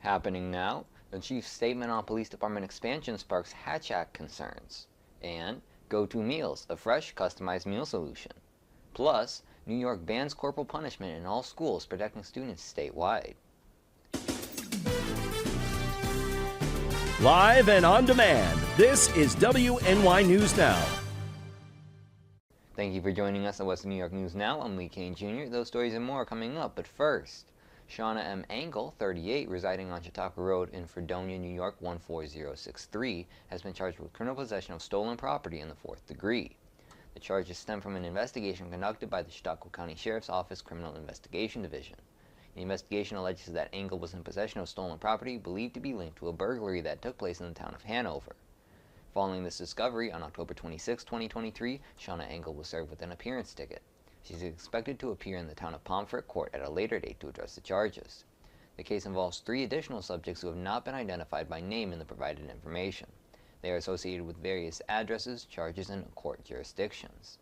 Happening now, the chief's statement on police department expansion sparks Hatch Act concerns. And Go-To Meals, a fresh, customized meal solution. Plus, New York bans corporal punishment in all schools, protecting students statewide. Live and on demand, this is WNY News Now. Thank you for joining us at West New York News Now. I'm Lee Kane Jr. Those stories and more are coming up, but first, Shauna M. Engel, 38, residing on Chautauqua Road in Fredonia, New York 14063, has been charged with criminal possession of stolen property in the 4th degree. The charges stem from an investigation conducted by the Chautauqua County Sheriff's Office Criminal Investigation Division. The investigation alleges that Engel was in possession of stolen property believed to be linked to a burglary that took place in the town of Hanover. Following this discovery, on October 26, 2023, Shauna Engel was served with an appearance ticket. She is expected to appear in the town of Pomfret Court at a later date to address the charges. The case involves 3 additional subjects who have not been identified by name in the provided information. They are associated with various addresses, charges, and court jurisdictions.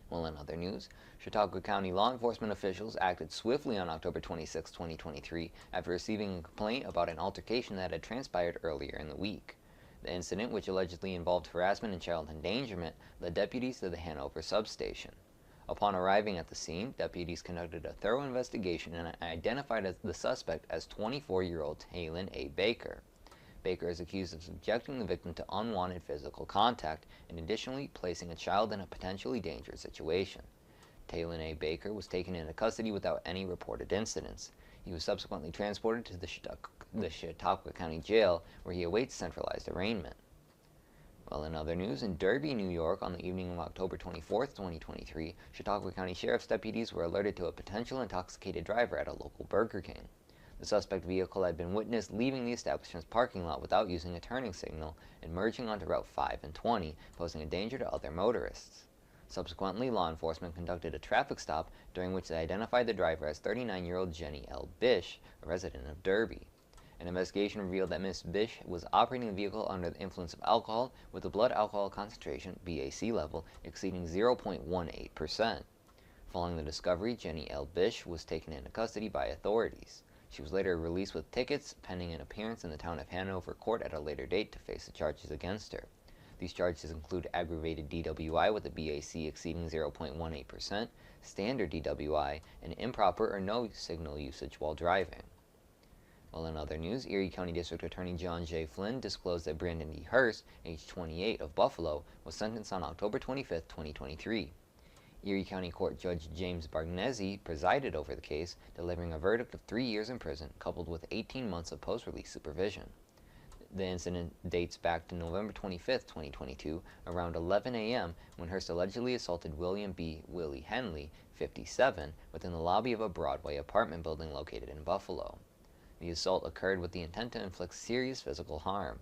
Well, in other news, Chautauqua County law enforcement officials acted swiftly on October 26, 2023, after receiving a complaint about an altercation that had transpired earlier in the week. The incident, which allegedly involved harassment and child endangerment, led deputies to the Hanover substation. Upon arriving at the scene, deputies conducted a thorough investigation and identified the suspect as 24-year-old Taylin A. Baker. Baker is accused of subjecting the victim to unwanted physical contact and additionally placing a child in a potentially dangerous situation. Taylin A. Baker was taken into custody without any reported incidents. He was subsequently transported to the Chautauqua County Jail, where he awaits centralized arraignment. Well, in other news, in Derby, New York, on the evening of October 24, 2023, Chautauqua County Sheriff's deputies were alerted to a potential intoxicated driver at a local Burger King. The suspect vehicle had been witnessed leaving the establishment's parking lot without using a turning signal and merging onto Route 5 and 20, posing a danger to other motorists. Subsequently, law enforcement conducted a traffic stop during which they identified the driver as 39-year-old Jenny L. Bish, a resident of Derby. An investigation revealed that Ms. Bish was operating the vehicle under the influence of alcohol with a blood alcohol concentration, BAC level, exceeding 0.18%. Following the discovery, Jenny L. Bish was taken into custody by authorities. She was later released with tickets, pending an appearance in the town of Hanover Court at a later date to face the charges against her. These charges include aggravated DWI with a BAC exceeding 0.18%, standard DWI, and improper or no signal usage while driving. Well, in other news, Erie County District Attorney John J. Flynn disclosed that Brandon D. Hurst, age 28, of Buffalo, was sentenced on October 25, 2023. Erie County Court Judge James Bargnesi presided over the case, delivering a verdict of 3 years in prison, coupled with 18 months of post-release supervision. The incident dates back to November 25, 2022, around 11 a.m., when Hurst allegedly assaulted William B. Willie Henley, 57, within the lobby of a Broadway apartment building located in Buffalo. The assault occurred with the intent to inflict serious physical harm.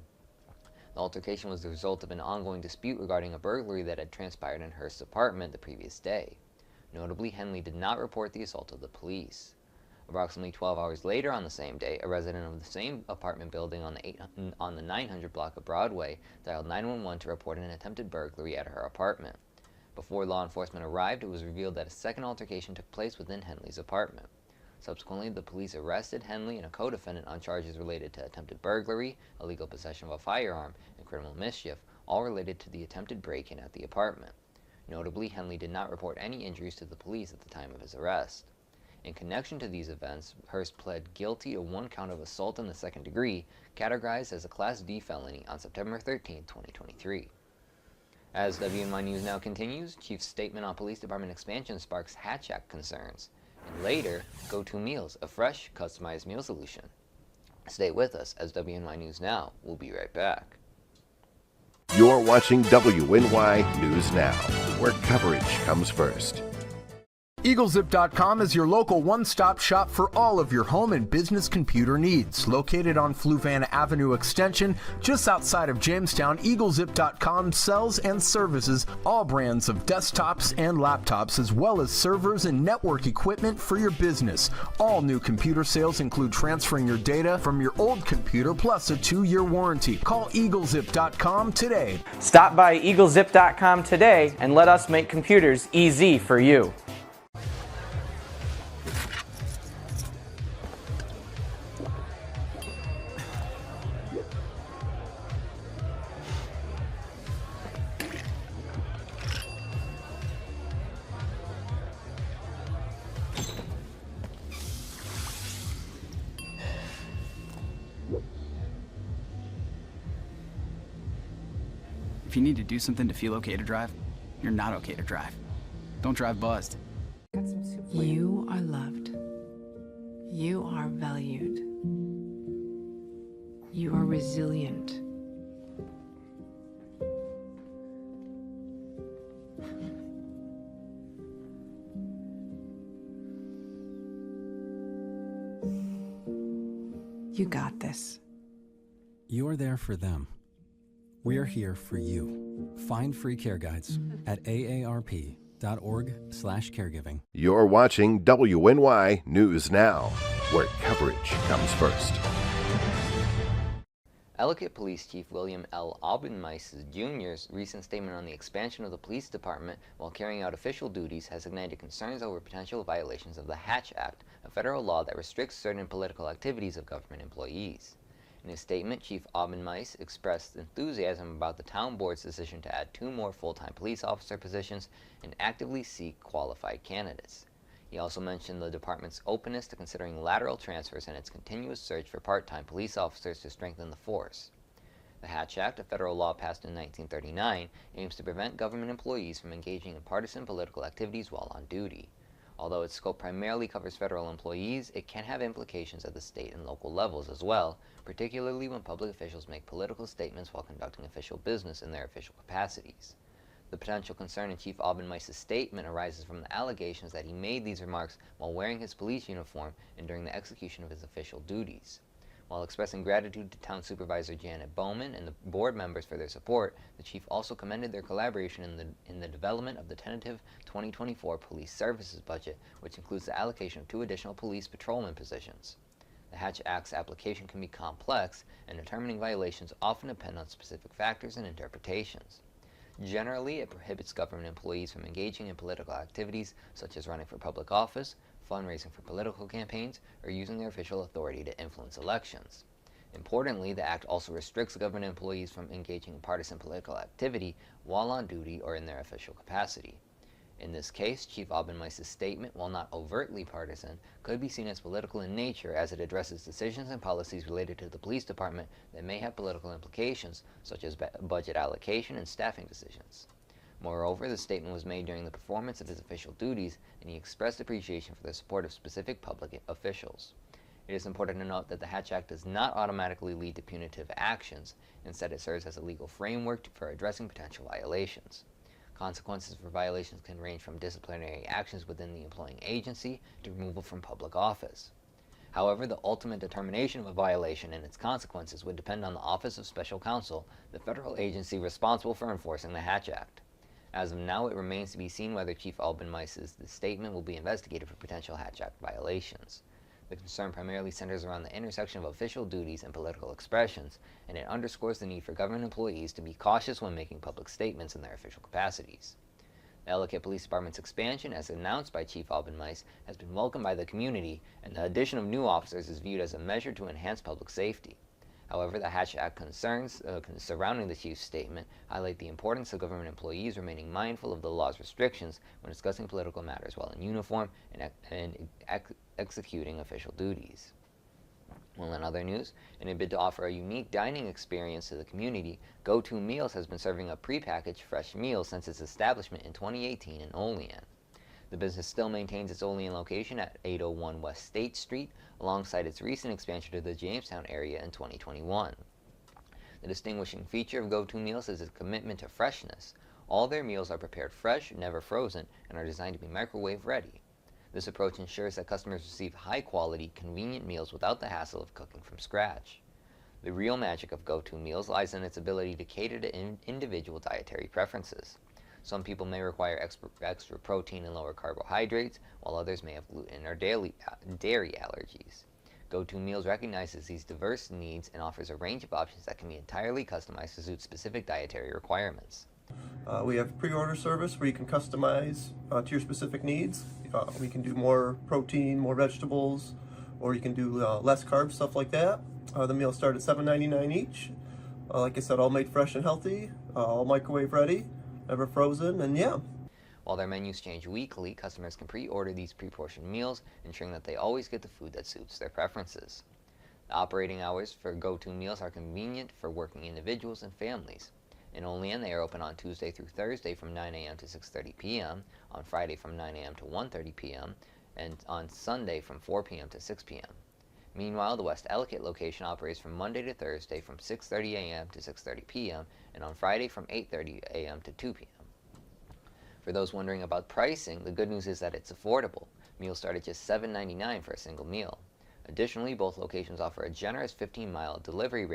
The altercation was the result of an ongoing dispute regarding a burglary that had transpired in Hurst's apartment the previous day. Notably, Henley did not report the assault to the police. Approximately 12 hours later on the same day, a resident of the same apartment building on the 900 block of Broadway dialed 911 to report an attempted burglary at her apartment. Before law enforcement arrived, it was revealed that a second altercation took place within Henley's apartment. Subsequently, the police arrested Henley and a co-defendant on charges related to attempted burglary, illegal possession of a firearm, and criminal mischief, all related to the attempted break-in at the apartment. Notably, Henley did not report any injuries to the police at the time of his arrest. In connection to these events, Hurst pled guilty to 1 count of assault in the 2nd degree, categorized as a Class D felony on September 13, 2023. As WNY News Now continues, Chief's statement on police department expansion sparks Hatch Act concerns. And later, Go-To Meals, a fresh, customized meal solution. Stay with us as WNY News Now. We'll be right back. You're watching WNY News Now, where coverage comes first. EagleZip.com is your local one-stop shop for all of your home and business computer needs. Located on Fluvan Avenue Extension, just outside of Jamestown, EagleZip.com sells and services all brands of desktops and laptops, as well as servers and network equipment for your business. All new computer sales include transferring your data from your old computer plus a 2-year warranty. Call EagleZip.com today. Stop by EagleZip.com today and let us make computers easy for you. you need to do something to feel okay to drive, you're not okay to drive. Don't drive buzzed. You are loved. You are valued. You are resilient. You got this. You're there for them. We're here for you. Find free care guides at aarp.org/caregiving. You're watching WNY News Now, where coverage comes first. Ellicott Police Chief William L. Aubenmeis Jr.'s recent statement on the expansion of the police department while carrying out official duties has ignited concerns over potential violations of the Hatch Act, a federal law that restricts certain political activities of government employees. In his statement, Chief Aubenmeis expressed enthusiasm about the town board's decision to add 2 more full-time police officer positions and actively seek qualified candidates. He also mentioned the department's openness to considering lateral transfers and its continuous search for part-time police officers to strengthen the force. The Hatch Act, a federal law passed in 1939, aims to prevent government employees from engaging in partisan political activities while on duty. Although its scope primarily covers federal employees, it can have implications at the state and local levels as well, particularly when public officials make political statements while conducting official business in their official capacities. The potential concern in Chief Aubenmeis' statement arises from the allegations that he made these remarks while wearing his police uniform and during the execution of his official duties. While expressing gratitude to Town Supervisor Janet Bowman and the board members for their support, the chief also commended their collaboration in the development of the tentative 2024 police services budget, which includes the allocation of 2 additional police patrolman positions. The Hatch Act's application can be complex, and determining violations often depend on specific factors and interpretations. Generally, it prohibits government employees from engaging in political activities such as running for public office, fundraising for political campaigns, or using their official authority to influence elections. Importantly, the Act also restricts government employees from engaging in partisan political activity while on duty or in their official capacity. In this case, Chief Aubenmeis' statement, while not overtly partisan, could be seen as political in nature as it addresses decisions and policies related to the police department that may have political implications, such as budget allocation and staffing decisions. Moreover, the statement was made during the performance of his official duties, and he expressed appreciation for the support of specific public officials. It is important to note that the Hatch Act does not automatically lead to punitive actions. Instead, it serves as a legal framework for addressing potential violations. Consequences for violations can range from disciplinary actions within the employing agency to removal from public office. However, the ultimate determination of a violation and its consequences would depend on the Office of Special Counsel, the federal agency responsible for enforcing the Hatch Act. As of now, it remains to be seen whether Chief Aubenmeis' statement will be investigated for potential Hatch Act violations. The concern primarily centers around the intersection of official duties and political expressions, and it underscores the need for government employees to be cautious when making public statements in their official capacities. The Ellicott Police Department's expansion, as announced by Chief Aubenmeis, has been welcomed by the community, and the addition of new officers is viewed as a measure to enhance public safety. However, the Hatch Act concerns surrounding the chief's statement highlight the importance of government employees remaining mindful of the law's restrictions when discussing political matters while in uniform and executing official duties. Well, in other news, in a bid to offer a unique dining experience to the community, Go-To Meals has been serving up prepackaged fresh meals since its establishment in 2018 in Olean. The business still maintains its Olean location at 801 West State Street, alongside its recent expansion to the Jamestown area in 2021. The distinguishing feature of Go-To Meals is its commitment to freshness. All their meals are prepared fresh, never frozen, and are designed to be microwave ready. This approach ensures that customers receive high-quality, convenient meals without the hassle of cooking from scratch. The real magic of Go-To Meals lies in its ability to cater to individual dietary preferences. Some people may require extra protein and lower carbohydrates, while others may have gluten or dairy allergies. Go-To Meals recognizes these diverse needs and offers a range of options that can be entirely customized to suit specific dietary requirements. We have pre-order service where you can customize to your specific needs. We can do more protein, more vegetables, or you can do less carbs, stuff like that. The meals start at $7.99 each. Like I said, all made fresh and healthy, all microwave ready, never frozen, and yeah. While their menus change weekly, customers can pre-order these pre-portioned meals, ensuring that they always get the food that suits their preferences. The operating hours for Go-To Meals are convenient for working individuals and families. In Olean, they are open on Tuesday through Thursday from 9 a.m. to 6:30 p.m., on Friday from 9 a.m. to 1:30 p.m., and on Sunday from 4 p.m. to 6 p.m. Meanwhile, the West Ellicott location operates from Monday to Thursday from 6:30 a.m. to 6:30 p.m. and on Friday from 8:30 a.m. to 2 p.m. For those wondering about pricing, the good news is that it's affordable. Meals start at just $7.99 for a single meal. Additionally, both locations offer a generous 15-mile delivery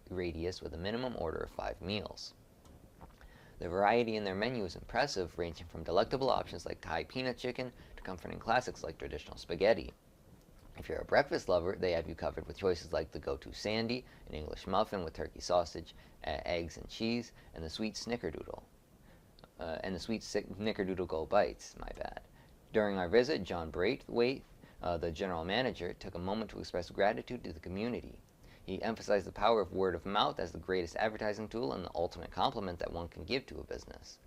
radius with a minimum order of 5 meals. The variety in their menu is impressive, ranging from delectable options like Thai peanut chicken to comforting classics like traditional spaghetti. If you're a breakfast lover, they have you covered with choices like the Go-To Sandy, an English muffin with turkey sausage, eggs and cheese, and the sweet snickerdoodle. Go Bites, my bad. During our visit, John Braithwaite, the general manager, took a moment to express gratitude to the community. He emphasized the power of word of mouth as the greatest advertising tool and the ultimate compliment that one can give to a business.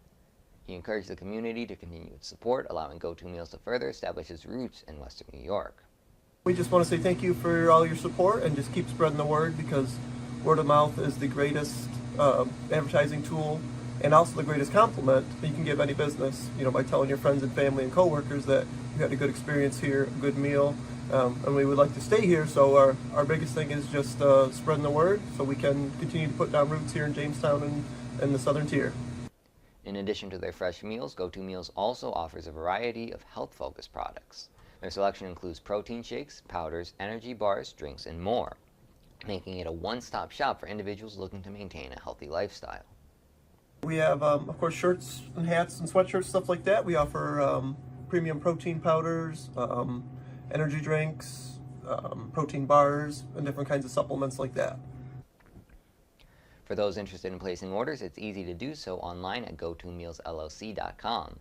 He encouraged the community to continue its support, allowing Go-To Meals to further establish its roots in Western New York. We just want to say thank you for all your support and just keep spreading the word, because word of mouth is the greatest advertising tool and also the greatest compliment that you can give any business, by telling your friends and family and coworkers that you had a good experience here, a good meal, and we would like to stay here. So our biggest thing is just spreading the word so we can continue to put down roots here in Jamestown and the Southern Tier. In addition to their fresh meals, Go-To Meals also offers a variety of health-focused products. Their selection includes protein shakes, powders, energy bars, drinks, and more, making it a one-stop shop for individuals looking to maintain a healthy lifestyle. We have, of course, shirts and hats and sweatshirts, stuff like that. We offer premium protein powders, energy drinks, protein bars, and different kinds of supplements like that. For those interested in placing orders, it's easy to do so online at gotomealsllc.com.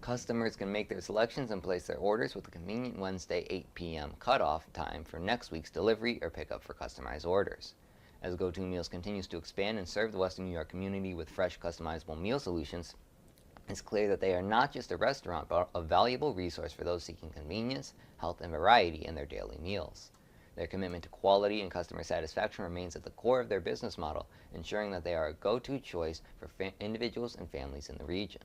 Customers can make their selections and place their orders with a convenient Wednesday 8 p.m. cutoff time for next week's delivery or pickup for customized orders. As Go-To Meals continues to expand and serve the Western New York community with fresh, customizable meal solutions, it's clear that they are not just a restaurant, but a valuable resource for those seeking convenience, health, and variety in their daily meals. Their commitment to quality and customer satisfaction remains at the core of their business model, ensuring that they are a go-to choice for individuals and families in the region.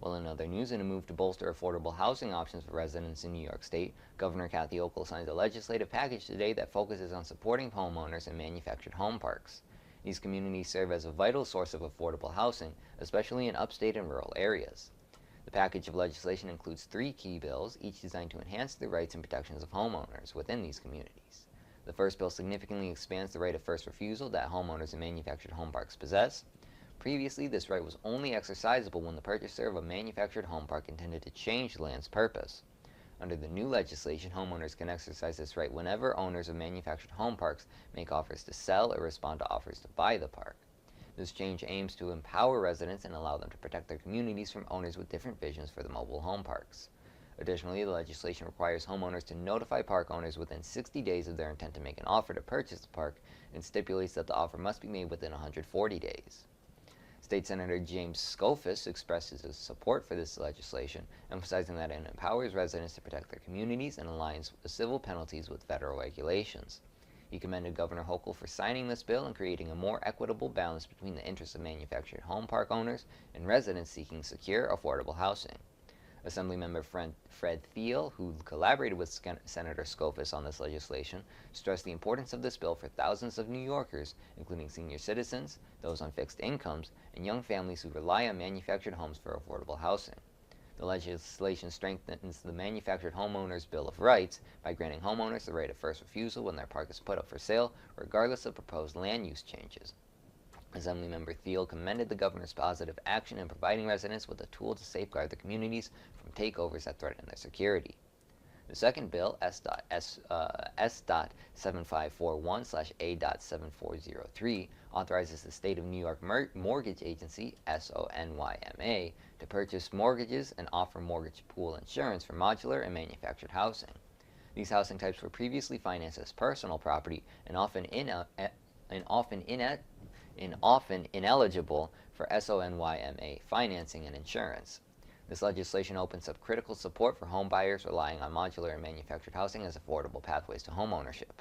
Well, in other news, in a move to bolster affordable housing options for residents in New York State, Governor Kathy Hochul signed a legislative package today that focuses on supporting homeowners in manufactured home parks. These communities serve as a vital source of affordable housing, especially in upstate and rural areas. The package of legislation includes 3 key bills, each designed to enhance the rights and protections of homeowners within these communities. The first bill significantly expands the right of first refusal that homeowners in manufactured home parks possess. Previously, this right was only exercisable when the purchaser of a manufactured home park intended to change the land's purpose. Under the new legislation, homeowners can exercise this right whenever owners of manufactured home parks make offers to sell or respond to offers to buy the park. This change aims to empower residents and allow them to protect their communities from owners with different visions for the mobile home parks. Additionally, the legislation requires homeowners to notify park owners within 60 days of their intent to make an offer to purchase the park and stipulates that the offer must be made within 140 days. State Senator James Skoufis expresses his support for this legislation, emphasizing that it empowers residents to protect their communities and aligns the civil penalties with federal regulations. He commended Governor Hochul for signing this bill and creating a more equitable balance between the interests of manufactured home park owners and residents seeking secure, affordable housing. Assemblymember Fred Thiel, who collaborated with Senator Skoufis on this legislation, stressed the importance of this bill for thousands of New Yorkers, including senior citizens, those on fixed incomes, and young families who rely on manufactured homes for affordable housing. The legislation strengthens the Manufactured Homeowners Bill of Rights by granting homeowners the right of first refusal when their park is put up for sale, regardless of proposed land use changes. Assemblymember Thiel commended the governor's positive action in providing residents with a tool to safeguard their communities from takeovers that threaten their security. The second bill, S.7541/A.7403, authorizes the State of New York Mortgage Agency, SONYMA, to purchase mortgages and offer mortgage pool insurance for modular and manufactured housing. These housing types were previously financed as personal property and often ineligible for SONYMA financing and insurance. This legislation opens up critical support for home buyers relying on modular and manufactured housing as affordable pathways to homeownership.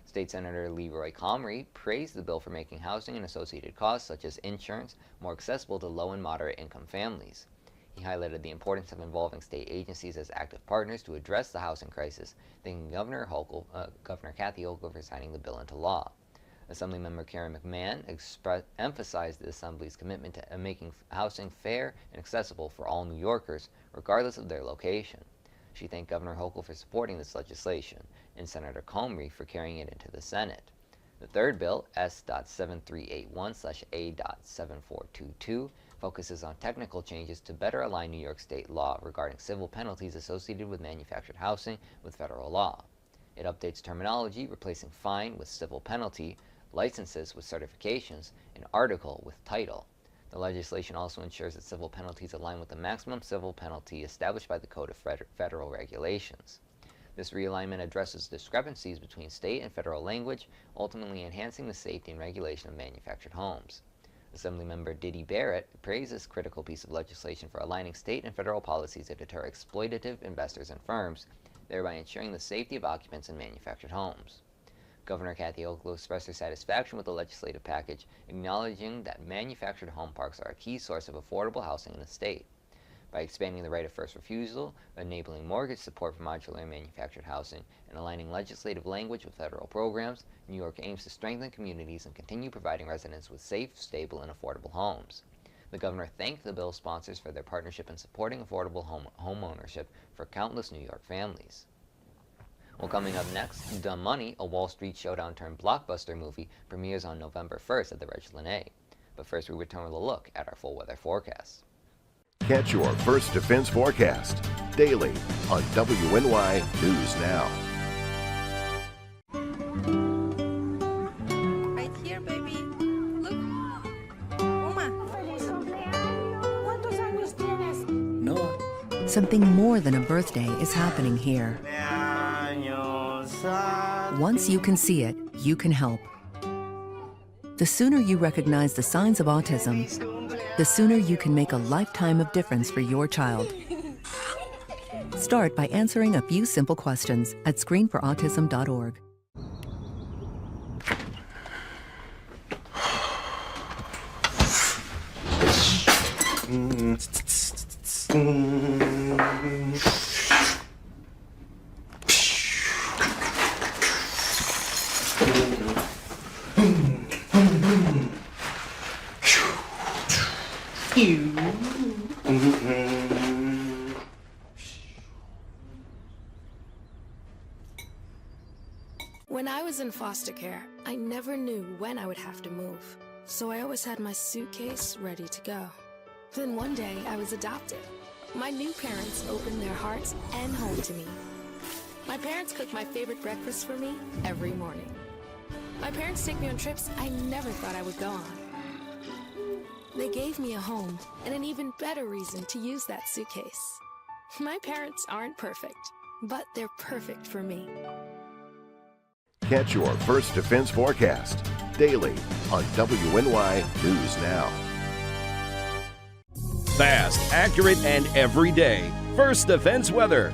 State Senator Leroy Comrie praised the bill for making housing and associated costs, such as insurance, more accessible to low and moderate income families. He highlighted the importance of involving state agencies as active partners to address the housing crisis, thanking Governor Kathy Hochul for signing the bill into law. Assemblymember Karen McMahon emphasized the Assembly's commitment to making housing fair and accessible for all New Yorkers, regardless of their location. She thanked Governor Hochul for supporting this legislation, and Senator Comrie for carrying it into the Senate. The third bill, S.7381/A.7422, focuses on technical changes to better align New York State law regarding civil penalties associated with manufactured housing with federal law. It updates terminology, replacing fine with civil penalty, licenses with certifications, and article with title. The legislation also ensures that civil penalties align with the maximum civil penalty established by the Code of Federal Regulations. This realignment addresses discrepancies between state and federal language, ultimately enhancing the safety and regulation of manufactured homes. Assemblymember Diddy Barrett praised this critical piece of legislation for aligning state and federal policies to deter exploitative investors and firms, thereby ensuring the safety of occupants in manufactured homes. Governor Kathy Hochul expressed her satisfaction with the legislative package, acknowledging that manufactured home parks are a key source of affordable housing in the state. By expanding the right of first refusal, enabling mortgage support for modular and manufactured housing, and aligning legislative language with federal programs, New York aims to strengthen communities and continue providing residents with safe, stable, and affordable homes. The governor thanked the bill's sponsors for their partnership in supporting affordable home ownership for countless New York families. Well, coming up next, Dumb Money, a Wall Street Showdown turned blockbuster movie, premieres on November 1st at the Regilin A. But first, we return with a look at our full weather forecast. Catch your First Defense forecast daily on WNY News Now. Right here, baby. Look. Uma. Something more than a birthday is happening here. Once you can see it, you can help. The sooner you recognize the signs of autism, the sooner you can make a lifetime of difference for your child. Start by answering a few simple questions at screenforautism.org. When I was in foster care, I never knew when I would have to move, so I always had my suitcase ready to go. Then one day, I was adopted. My new parents opened their hearts and home to me. My parents cook my favorite breakfast for me every morning. My parents take me on trips I never thought I would go on. They gave me a home and an even better reason to use that suitcase. My parents aren't perfect, but they're perfect for me. Catch your First Defense forecast daily on WNY News Now. Fast, accurate, and everyday. First Defense weather.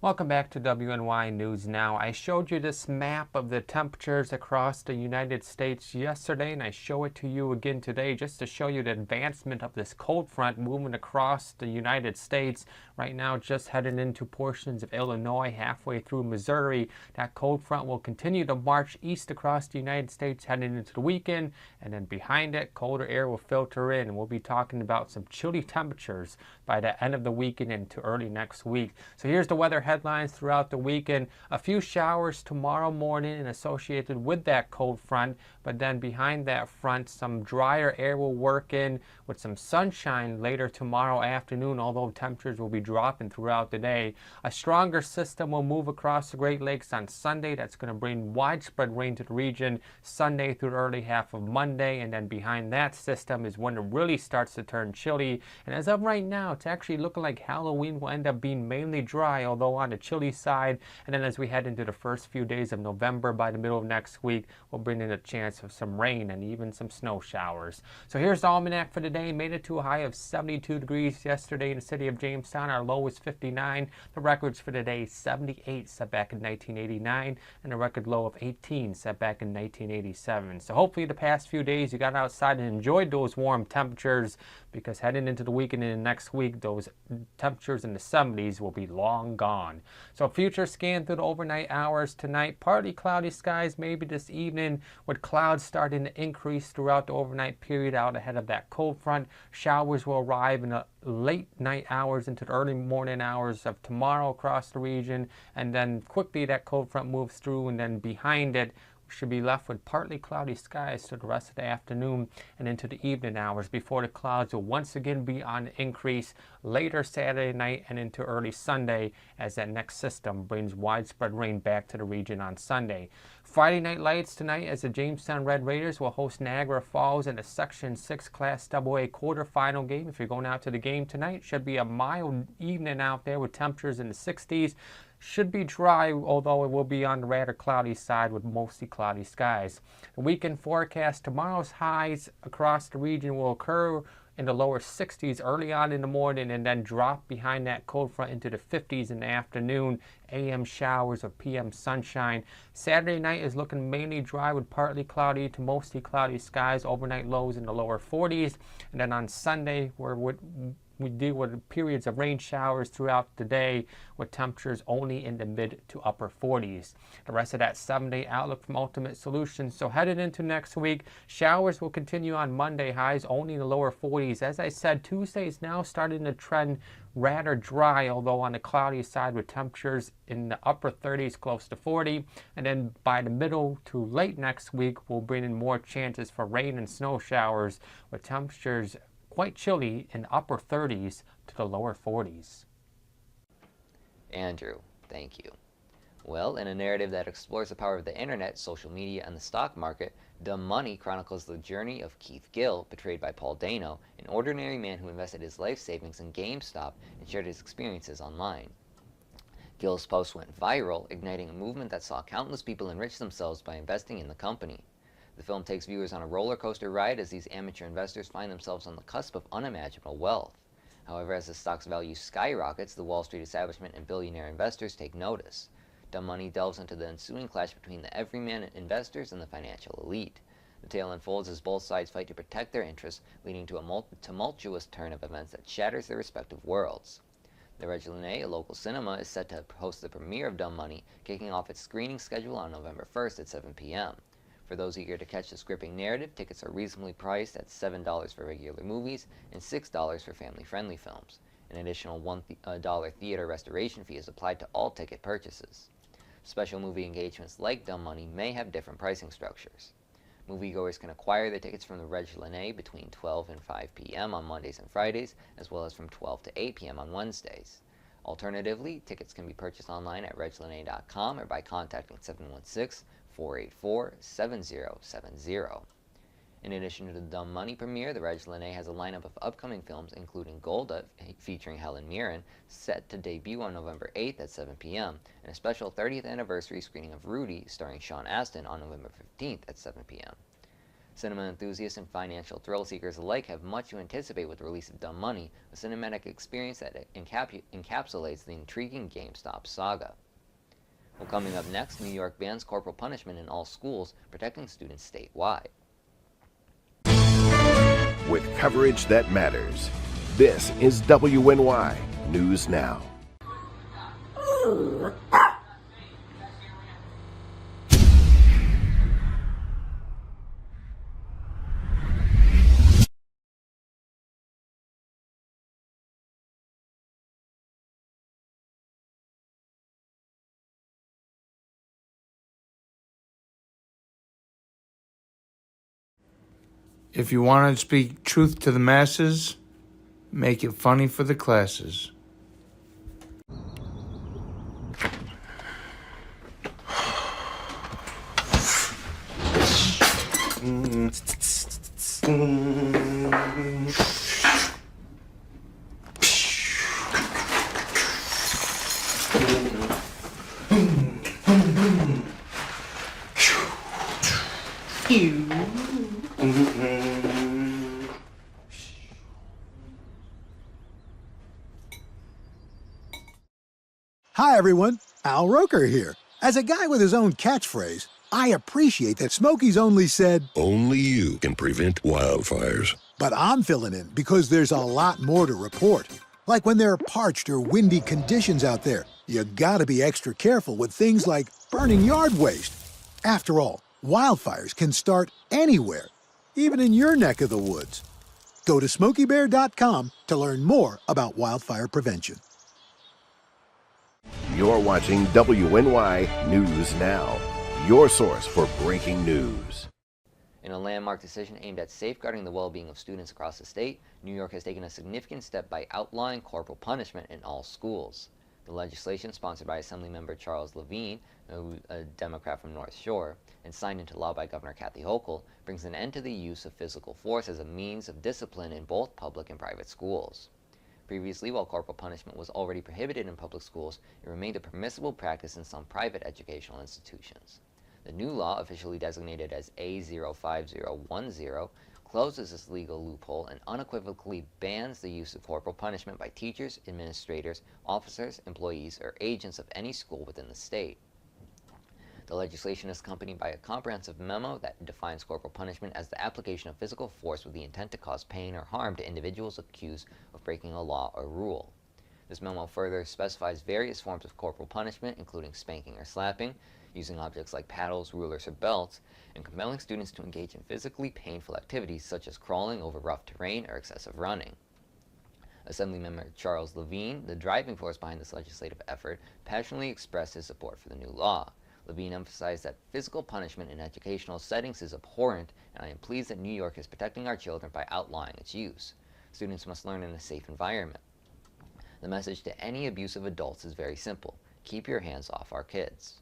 Welcome back to WNY News Now. I showed you this map of the temperatures across the United States yesterday, and I show it to you again today just to show you the advancement of this cold front moving across the United States. Right now, just headed into portions of Illinois, halfway through Missouri. That cold front will continue to march east across the United States heading into the weekend, and then behind it, colder air will filter in, and we'll be talking about some chilly temperatures by the end of the weekend into early next week. So here's the weather headlines throughout the weekend. A few showers tomorrow morning and associated with that cold front, but then behind that front, some drier air will work in with some sunshine later tomorrow afternoon, although temperatures will be dropping throughout the day. A stronger system will move across the Great Lakes on Sunday. That's going to bring widespread rain to the region Sunday through the early half of Monday, and then behind that system is when it really starts to turn chilly. And as of right now, it's actually looking like Halloween will end up being mainly dry, although little on the chilly side. And then as we head into the first few days of November, by the middle of next week, we'll bring in a chance of some rain and even some snow showers. So here's the almanac for today. Made it to a high of 72 degrees yesterday in the city of Jamestown. Our low was 59. The records for today, 78 set back in 1989, and a record low of 18 set back in 1987. So hopefully the past few days you got outside and enjoyed those warm temperatures, because heading into the weekend and next week, those temperatures in the 70s will be long gone. So future scan through the overnight hours tonight, partly cloudy skies maybe this evening, with clouds starting to increase throughout the overnight period out ahead of that cold front. Showers will arrive in the late night hours into the early morning hours of tomorrow across the region, and then quickly that cold front moves through, and then behind it we should be left with partly cloudy skies for the rest of the afternoon and into the evening hours before the clouds will once again be on increase later Saturday night and into early Sunday, as that next system brings widespread rain back to the region on Sunday. Friday night lights tonight, as the Jamestown Red Raiders will host Niagara Falls in a Section 6 Class AA quarterfinal game. If you're going out to the game tonight, should be a mild evening out there with temperatures in the 60s. Should be dry, although it will be on the rather cloudy side with mostly cloudy skies. The weekend forecast, tomorrow's highs across the region will occur in the lower 60s early on in the morning, and then drop behind that cold front into the 50s in the afternoon. AM showers or PM sunshine. Saturday night is looking mainly dry with partly cloudy to mostly cloudy skies. Overnight lows in the lower 40s. And then on Sunday, we deal with periods of rain showers throughout the day with temperatures only in the mid to upper 40s. The rest of that 7-day outlook from Ultimate Solutions. So headed into next week, showers will continue on Monday, highs only in the lower 40s. As I said, Tuesday is now starting to trend rather dry, although on the cloudy side with temperatures in the upper 30s close to 40. And then by the middle to late next week, we'll bring in more chances for rain and snow showers with temperatures quite chilly in upper 30s to the lower 40s. Andrew, thank you. Well, in a narrative that explores the power of the internet, social media, and the stock market, Dumb Money chronicles the journey of Keith Gill, portrayed by Paul Dano, an ordinary man who invested his life savings in GameStop and shared his experiences online. Gill's post went viral, igniting a movement that saw countless people enrich themselves by investing in the company. The film takes viewers on a roller coaster ride as these amateur investors find themselves on the cusp of unimaginable wealth. However, as the stock's value skyrockets, the Wall Street establishment and billionaire investors take notice. Dumb Money delves into the ensuing clash between the everyman investors and the financial elite. The tale unfolds as both sides fight to protect their interests, leading to a tumultuous turn of events that shatters their respective worlds. The Regina, a local cinema, is set to host the premiere of Dumb Money, kicking off its screening schedule on November 1st at 7 p.m. For those eager to catch this gripping narrative, tickets are reasonably priced at $7 for regular movies and $6 for family-friendly films. An additional $1 theater restoration fee is applied to all ticket purchases. Special movie engagements like Dumb Money may have different pricing structures. Moviegoers can acquire their tickets from the Regina between 12 and 5 p.m. on Mondays and Fridays, as well as from 12 to 8 p.m. on Wednesdays. Alternatively, tickets can be purchased online at regina.com or by contacting 716-484-7070. In addition to the Dumb Money premiere, the Regina has a lineup of upcoming films, including Golda, featuring Helen Mirren, set to debut on November 8th at 7 p.m., and a special 30th anniversary screening of Rudy, starring Sean Astin, on November 15th at 7 p.m. Cinema enthusiasts and financial thrill seekers alike have much to anticipate with the release of Dumb Money, a cinematic experience that encapsulates the intriguing GameStop saga. Well, coming up next, New York bans corporal punishment in all schools, protecting students statewide. With coverage that matters, this is WNY News Now. If you want to speak truth to the masses, make it funny for the classes. Hi, everyone. Al Roker here. As a guy with his own catchphrase, I appreciate that Smokey's only said, "Only you can prevent wildfires." But I'm filling in because there's a lot more to report. Like when there are parched or windy conditions out there, you gotta be extra careful with things like burning yard waste. After all, wildfires can start anywhere, even in your neck of the woods. Go to SmokeyBear.com to learn more about wildfire prevention. You're watching WNY News Now, your source for breaking news. In a landmark decision aimed at safeguarding the well-being of students across the state, New York has taken a significant step by outlawing corporal punishment in all schools. The legislation, sponsored by Assemblymember Charles Levine, a Democrat from North Shore, and signed into law by Governor Kathy Hochul, brings an end to the use of physical force as a means of discipline in both public and private schools. Previously, while corporal punishment was already prohibited in public schools, it remained a permissible practice in some private educational institutions. The new law, officially designated as A05010, closes this legal loophole and unequivocally bans the use of corporal punishment by teachers, administrators, officers, employees, or agents of any school within the state. The legislation is accompanied by a comprehensive memo that defines corporal punishment as the application of physical force with the intent to cause pain or harm to individuals accused of breaking a law or rule. This memo further specifies various forms of corporal punishment, including spanking or slapping, using objects like paddles, rulers, or belts, and compelling students to engage in physically painful activities such as crawling over rough terrain or excessive running. Assemblymember Charles Levine, the driving force behind this legislative effort, passionately expressed his support for the new law. Levine emphasized that physical punishment in educational settings is abhorrent, and I am pleased that New York is protecting our children by outlawing its use. Students must learn in a safe environment. The message to any abusive adults is very simple: keep your hands off our kids.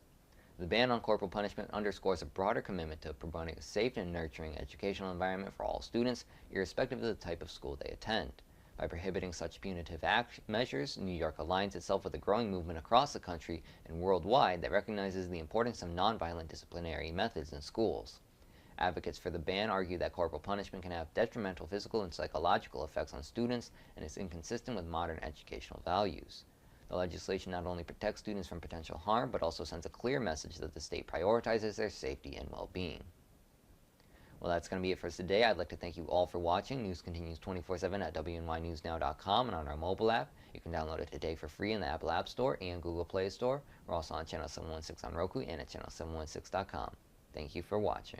The ban on corporal punishment underscores a broader commitment to promoting a safe and nurturing educational environment for all students, irrespective of the type of school they attend. By prohibiting such punitive measures, New York aligns itself with a growing movement across the country and worldwide that recognizes the importance of nonviolent disciplinary methods in schools. Advocates for the ban argue that corporal punishment can have detrimental physical and psychological effects on students and is inconsistent with modern educational values. The legislation not only protects students from potential harm, but also sends a clear message that the state prioritizes their safety and well-being. Well, that's going to be it for us today. I'd like to thank you all for watching. News continues 24/7 at WNYNewsNow.com and on our mobile app. You can download it today for free in the Apple App Store and Google Play Store. We're also on Channel 716 on Roku and at Channel716.com. Thank you for watching.